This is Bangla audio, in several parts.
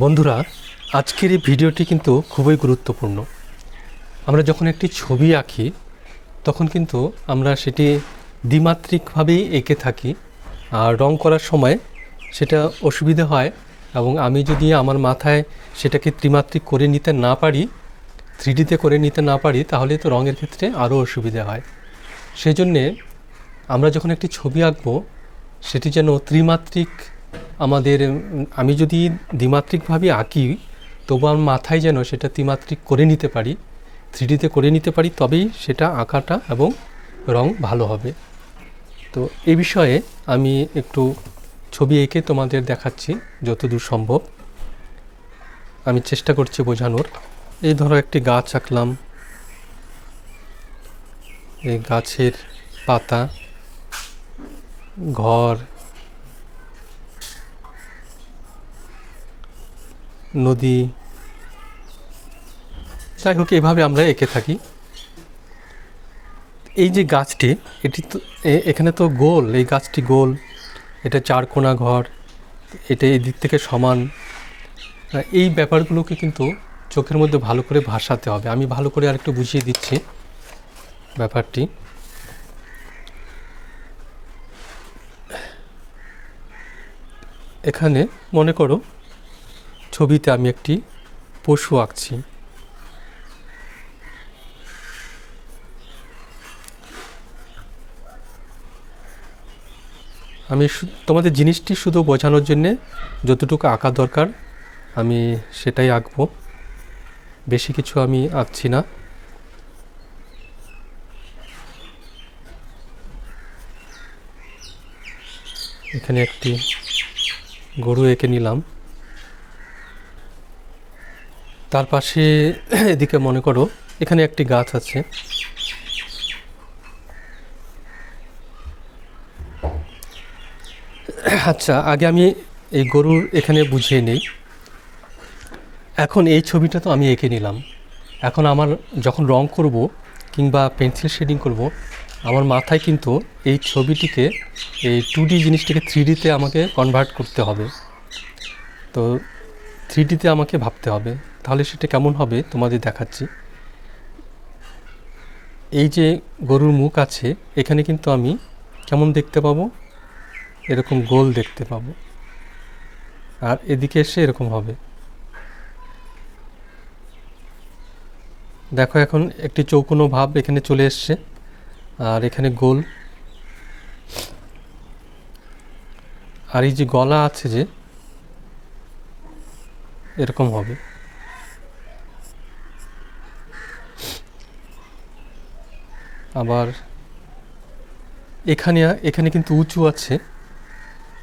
বন্ধুরা, আজকের এই ভিডিওটি কিন্তু খুবই গুরুত্বপূর্ণ। আমরা যখন একটি ছবি আঁকি তখন কিন্তু আমরা সেটি দ্বিমাত্রিকভাবেই এঁকে থাকি, আর রং করার সময় সেটা অসুবিধা হয়। এবং আমি যদি আমার মাথায় সেটাকে ত্রিমাত্রিক করে নিতে না পারি, 3Dতে করে নিতে না পারি, তাহলে তো রঙের ক্ষেত্রে আরও অসুবিধা হয়। সেই জন্যে আমরা যখন একটি ছবি আঁকবো সেটি যেন ত্রিমাত্রিক আমি যদি দ্বিমাত্রিকভাবে আঁকি তবু আমার মাথায় যেন সেটা ত্রিমাত্রিক করে নিতে পারি, 3Dতে করে নিতে পারি, তবেই সেটা আঁকাটা এবং রং ভালো হবে। তো এই বিষয়ে আমি একটু ছবি এঁকে তোমাদের দেখাচ্ছি যতদূর সম্ভব। আমি চেষ্টা করছি বোঝানোর। এই ধরো একটি গাছ আঁকলাম, এই গাছের পাতা, ঘর, নদী, যাই হোক এভাবে আমরা এঁকে থাকি। এই যে গাছটি, এটি তো এখানে তো গোল, এই গাছটি গোল, এটা চারকোনা ঘর, এটা এই দিক থেকে সমান। এই ব্যাপারগুলোকে কিন্তু চোখের মধ্যে ভালো করে ভাসাতে হবে। আমি ভালো করে আরেকটু বুঝিয়ে দিচ্ছি ব্যাপারটি। এখানে মনে করো ছবিতে আমি একটি পশু আঁকছি। আমি তোমাদের জিনিসটি শুধু বোঝানোর জন্যে যতটুকু আঁকা দরকার আমি সেটাই আঁকবো, বেশি কিছু আমি আঁকছি না। এখানে একটি গরু এঁকে নিলাম, তার পাশে এদিকে মনে করো এখানে একটি গাছ আছে। আচ্ছা, আগে আমি এই গরুর এখানে বুঝিয়ে নেই। এখন এই ছবিটা তো আমি এঁকে নিলাম, এখন আমার যখন রং করব কিংবা পেন্সিল শেডিং করব, আমার মাথায় কিন্তু এই ছবিটিকে, এই 2D জিনিসটিকে 3Dতে আমাকে কনভার্ট করতে হবে। তো 3Dতে আমাকে ভাবতে হবে, তাহলে সেটা কেমন হবে তোমাদের দেখাচ্ছি। এই যে গরুর মুখ আছে, এখানে কিন্তু আমি কেমন দেখতে পাবো, এরকম গোল দেখতে পাবো, আর এদিকে এসে এরকম হবে। দেখো এখন একটি চৌকোনো ভাব এখানে চলে এসছে, আর এখানে গোল। আর এই যে গলা আছে যে, এরকম হবে। আবার এখানে কিন্তু উঁচু আছে,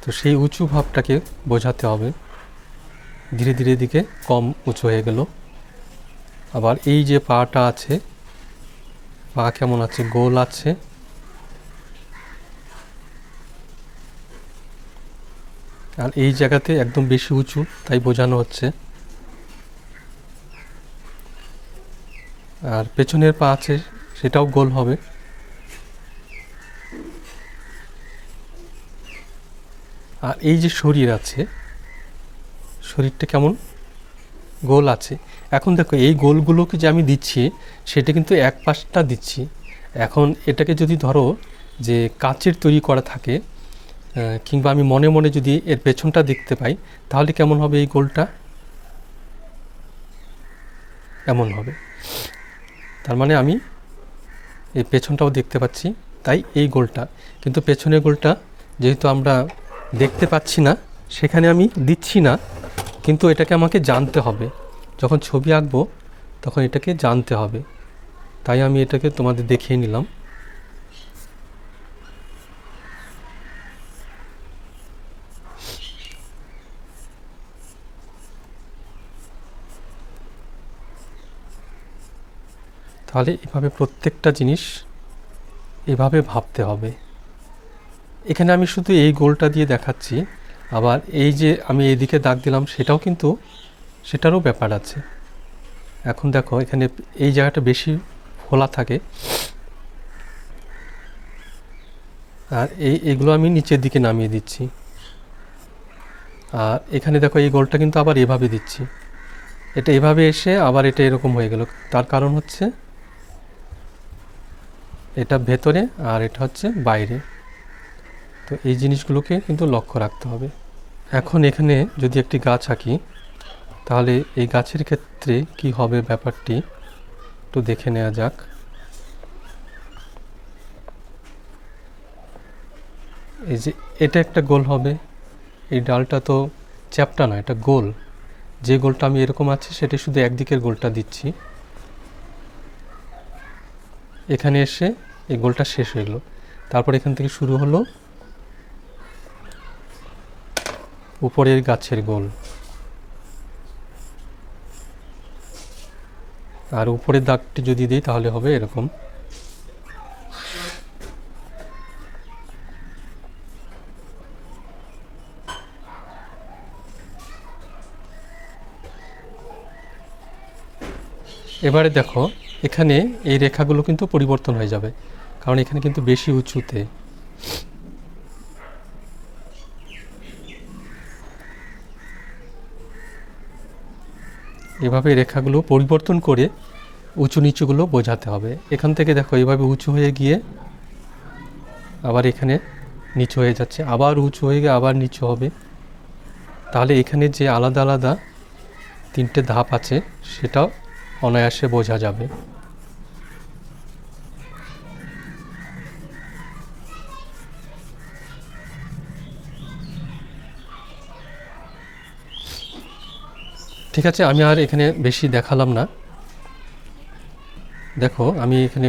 তো সেই উঁচু ভাবটাকে বোঝাতে হবে। ধীরে ধীরে দিকে কম উঁচু হয়ে গেল। আবার এই যে পাটা আছে, পা কেমন আছে, গোল আছে। আর এই জায়গাতে একদম বেশি উঁচু, তাই বোঝানো হচ্ছে। আর পেছনের পা আছে, সেটাও গোল হবে। আর এই যে শরীর আছে, শরীরটা কেমন গোল আছে। এখন দেখো এই গোলগুলোকে যে আমি দিচ্ছি সেটা কিন্তু এক পাশটা দিচ্ছি। এখন এটাকে যদি ধরো যে কাচের তৈরি করা থাকে, কিংবা আমি মনে মনে যদি এর পেছনটা দেখতে পাই, তাহলে কেমন হবে এই গোলটা, এমন হবে। তার মানে আমি এই পেছনটাও দেখতে পাচ্ছি, তাই এই গোলটা। কিন্তু পেছনের গোলটা যেহেতু আমরা দেখতে পাচ্ছি না, সেখানে আমি দিচ্ছি না, কিন্তু এটাকে আমাকে জানতে হবে। যখন ছবি আঁকবো তখন এটাকে জানতে হবে, তাই আমি এটাকে তোমাদের দেখিয়ে নিলাম। তাহলে এভাবে প্রত্যেকটা জিনিস এভাবে ভাবতে হবে। এখানে আমি শুধু এই গোলটা দিয়ে দেখাচ্ছি, আবার এই যে আমি এইদিকে দাগ দিলাম সেটারও ব্যাপার আছে। এখন দেখো এখানে এই জায়গাটা বেশি ফোলা থাকে, আর এগুলো আমি নিচের দিকে নামিয়ে দিচ্ছি। আর এখানে দেখো এই গোলটা কিন্তু আবার এভাবে দিচ্ছি, এটা এভাবে এসে আবার এটা এরকম হয়ে গেল। তার কারণ হচ্ছে এটা ভেতরে আর এটা হচ্ছে বাইরে। তো এই জিনিসগুলোকে কিন্তু লক্ষ্য রাখতে হবে। এখন এখানে যদি একটি গাছ আঁকি, তাহলে এই গাছের ক্ষেত্রে কি হবে ব্যাপারটি একটু দেখে নেওয়া যাক। এই যে এটা একটা গোল হবে, এই ডালটা তো চ্যাপ্টা না, এটা গোল। যে গোলটা আমি এরকম আছে সেটা শুধু একদিকের গোলটা দিচ্ছি, এখানে এসে এই গোলটা শেষ হয়ে গেল। তারপর এখান থেকে শুরু হলো উপরের গাছের গোল, আর উপরের দাগটি যদি দিই তাহলে হবে এরকম। এবারে দেখো এখানে এই রেখাগুলো কিন্তু পরিবর্তন হয়ে যাবে, কারণ এখানে কিন্তু বেশি উঁচুতে। এভাবে রেখাগুলো পরিবর্তন করে উঁচু নিচুগুলো বোঝাতে হবে। এখান থেকে দেখো এইভাবে উঁচু হয়ে গিয়ে আবার এখানে নিচু হয়ে যাচ্ছে, আবার উঁচু হয়ে গিয়ে আবার নিচু হবে। তাহলে এখানে যে আলাদা আলাদা তিনটে ধাপ আছে সেটাও অনায়াসে বোঝা যাবে। ঠিক আছে, আমি আর এখানে বেশি দেখালাম না। দেখো আমি এখানে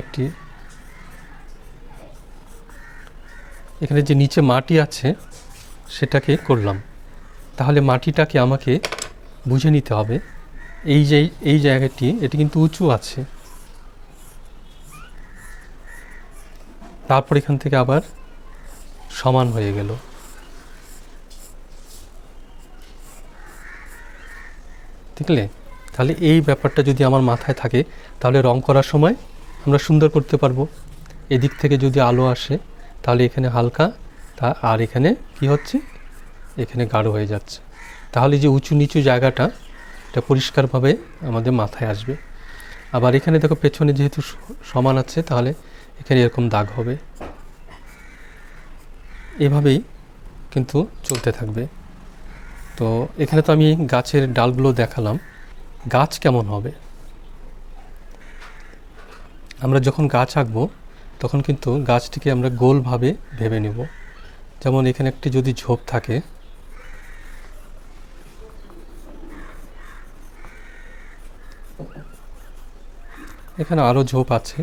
এখানে যে নিচে মাটি আছে সেটাকে করলাম। তাহলে মাটিটাকে আমাকে বুঝে নিতে হবে, এই জায়গাটি এটি কিন্তু উঁচু আছে। তারপর এখান থেকে আবার সমান হয়ে গেল। দেখলে? তাহলে এই ব্যাপারটা যদি আমার মাথায় থাকে তাহলে রং করার সময় আমরা সুন্দর করতে পারবো। এদিক থেকে যদি আলো আসে তাহলে এখানে হালকা, আর এখানে কি হচ্ছে, এখানে গাঢ় হয়ে যাচ্ছে। তাহলে যে উঁচু নিচু জায়গাটা এটা পরিষ্কারভাবে আমাদের মাথায় আসবে। আবার এখানে দেখো পেছনে যেহেতু সমান আছে তাহলে এখানে এরকম দাগ হবে। এভাবেই কিন্তু চলতে থাকবে। তো এখানে তো আমি গাছের ডালগুলো দেখালাম, গাছ কেমন হবে। আমরা যখন গাছ আঁকবো তখন কিন্তু গাছটিকে আমরা গোলভাবে ভেবে নেব। যেমন এখানে একটি যদি ঝোপ থাকে, এখানে আরও ঝোপ আছে,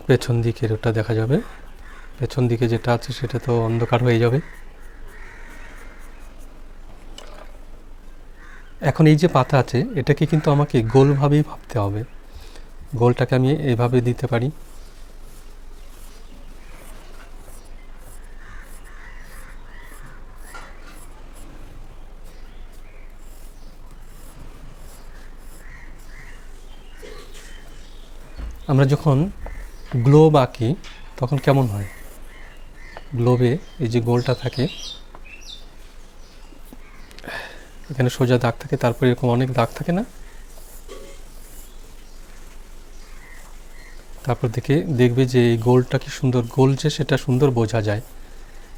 পেছন দিকের ওটা দেখা যাবে। পেছন দিকে যেটা আছে সেটা তো অন্ধকার হয়ে যাবে। এখন এই যে পাতা আছে এটাকে কিন্তু আমাকে গোলভাবেই ভাবতে হবে। গোলটাকে আমি এভাবে দিতে পারি। আমরা যখন গ্লোব আঁকি তখন কেমন হয়, গ্লোবে এই যে গোলটা থাকে, এখানে সোজা দাগ থাকে, তারপরে এরকম অনেক দাগ থাকে না, তারপর দেখবে যে এই গোলটা কি সুন্দর, গোল যে সেটা সুন্দর বোঝা যায়।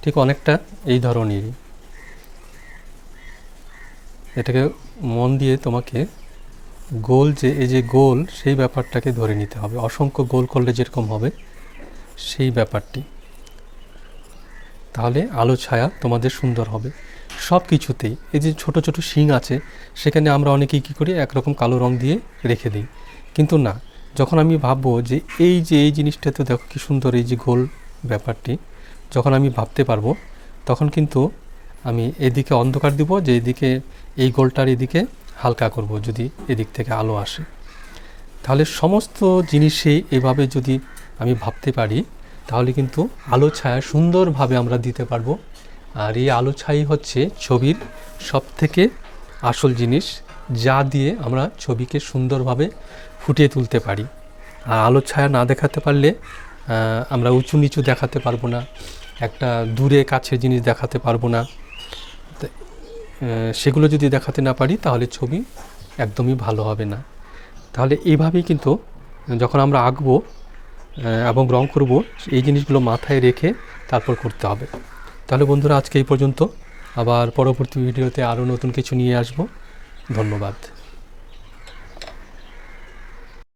ঠিক অনেকটা এই ধরনেরই। এটাকে মন দিয়ে তোমাকে গোল যে এই যে গোল সেই ব্যাপারটাকে ধরে নিতে হবে। অসংখ্য গোল করলে যেরকম হবে সেই ব্যাপারটি, তাহলে আলো ছায়া তোমাদের সুন্দর হবে সব কিছুতেই। এই যে ছোট ছোট শিং আছে সেখানে আমরা অনেকেই কী করি, একরকম কালো রং দিয়ে রেখে দিই। কিন্তু না, যখন আমি ভাববো যে এই জিনিসটাতে দেখো কি সুন্দর, এই যে গোল ব্যাপারটি যখন আমি ভাবতে পারবো তখন কিন্তু আমি এদিকে অন্ধকার দিব, যে এদিকে এই গোলটার এদিকে হালকা করব যদি এদিক থেকে আলো আসে। তাহলে সমস্ত জিনিসে এভাবে যদি আমি ভাবতে পারি তাহলে কিন্তু আলো ছায়া সুন্দরভাবে আমরা দিতে পারবো। আর এই আলো ছাই হচ্ছে ছবির সবথেকে আসল জিনিস, যা দিয়ে আমরা ছবিকে সুন্দরভাবে ফুটিয়ে তুলতে পারি। আর আলোর ছায়া না দেখাতে পারলে আমরা উঁচু নিচু দেখাতে পারবো না, একটা দূরে কাছের জিনিস দেখাতে পারবো না। সেগুলো যদি দেখাতে না পারি তাহলে ছবি একদমই ভালো হবে না। তাহলে এইভাবেই কিন্তু যখন আমরা আঁকবো এবং রং করব, এই জিনিসগুলো মাথায় রেখে তারপর করতে হবে। তাহলে বন্ধুরা, আজকে এই পর্যন্ত। আবার পরবর্তী ভিডিওতে আরও নতুন কিছু নিয়ে আসব। ধন্যবাদ।